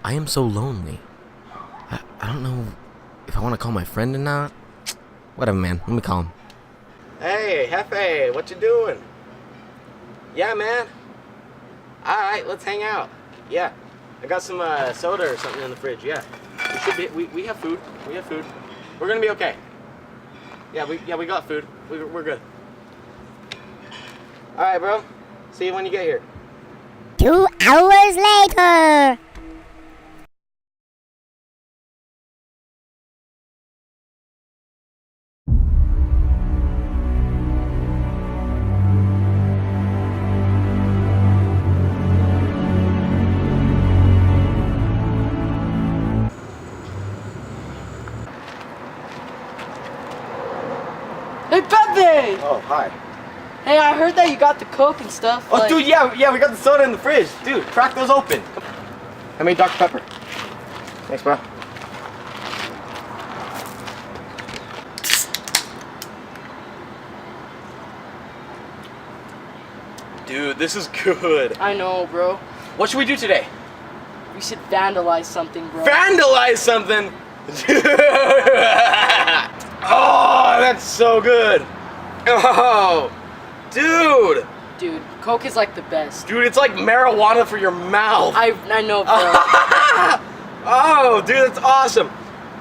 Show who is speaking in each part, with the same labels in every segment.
Speaker 1: I am so lonely. I don't know if I want to call my friend or not. Whatever, man. Let me call him. Hey, Hefe, what you doing? Yeah, man. Alright, let's hang out. Yeah. I got some soda or something in the fridge, yeah. We have food. We have food. We're gonna be okay. Yeah, we got food. We're good. Alright, bro. See you when you get here.
Speaker 2: 2 hours later.
Speaker 3: Hey, Pepe!
Speaker 1: Oh, hi.
Speaker 3: Hey, I heard that you got the Coke and stuff.
Speaker 1: Oh, dude, yeah, we got the soda in the fridge. Dude, crack those open. I made Dr. Pepper. Thanks, bro. Dude, this is good.
Speaker 3: I know, bro.
Speaker 1: What should we do today?
Speaker 3: We should vandalize something, bro.
Speaker 1: Vandalize something? Oh, that's so good. Oh, dude.
Speaker 3: Dude, Coke is like the best.
Speaker 1: Dude, it's like marijuana for your mouth.
Speaker 3: I know, bro.
Speaker 1: Oh, dude, that's awesome.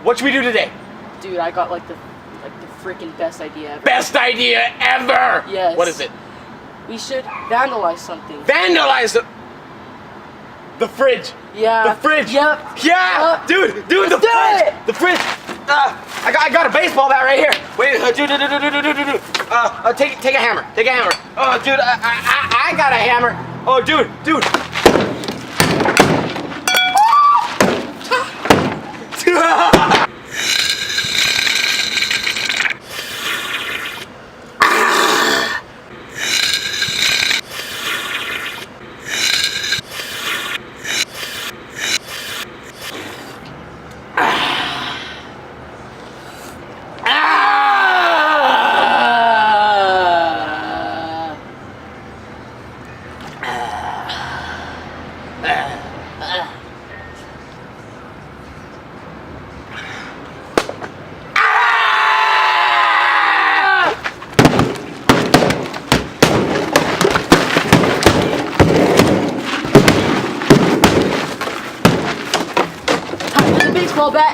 Speaker 1: What should we do today?
Speaker 3: Dude, I got like the freaking best idea ever.
Speaker 1: Best idea ever.
Speaker 3: Yes.
Speaker 1: What is it?
Speaker 3: We should vandalize something.
Speaker 1: Vandalize the fridge.
Speaker 3: Yeah.
Speaker 1: The fridge.
Speaker 3: Yep.
Speaker 1: Yeah.
Speaker 3: Yep.
Speaker 1: Dude, the
Speaker 3: Let's do
Speaker 1: fridge.
Speaker 3: it.
Speaker 1: The fridge. I got a baseball bat right here. Wait, dude. Take a hammer. Take a hammer. Oh, dude, I got a hammer. Oh, dude.
Speaker 3: Baseball bat.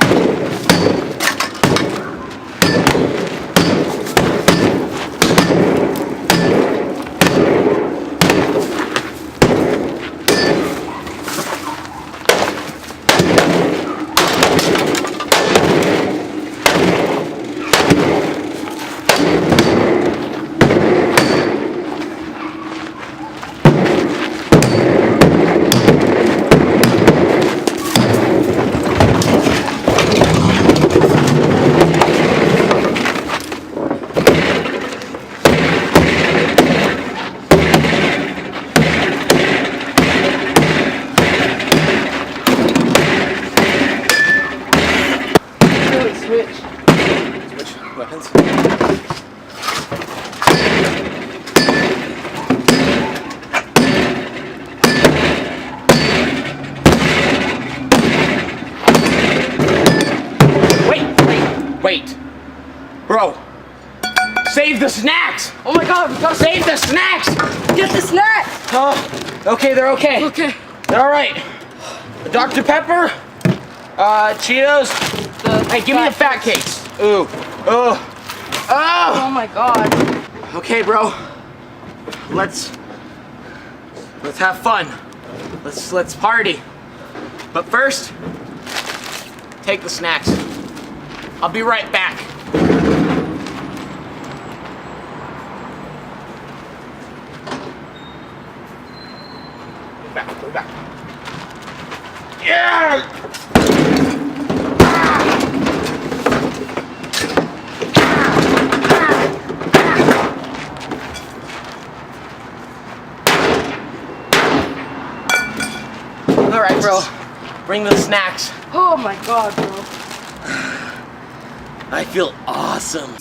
Speaker 3: Switch
Speaker 1: weapons. Wait. Bro. Save the snacks.
Speaker 3: Oh my god, we gotta
Speaker 1: Save the snacks.
Speaker 3: get the snacks!
Speaker 1: Okay, they're okay.
Speaker 3: Okay.
Speaker 1: They're all right. Dr. Pepper, Cheetos. Hey, give me the fat cakes. Ooh. Oh.
Speaker 3: Oh my god.
Speaker 1: Okay, bro. Let's have fun. Let's party. But first, take the snacks. I'll be right back. Go back. Yeah! All right, bro. Bring the snacks.
Speaker 3: Oh my god, bro.
Speaker 1: I feel awesome.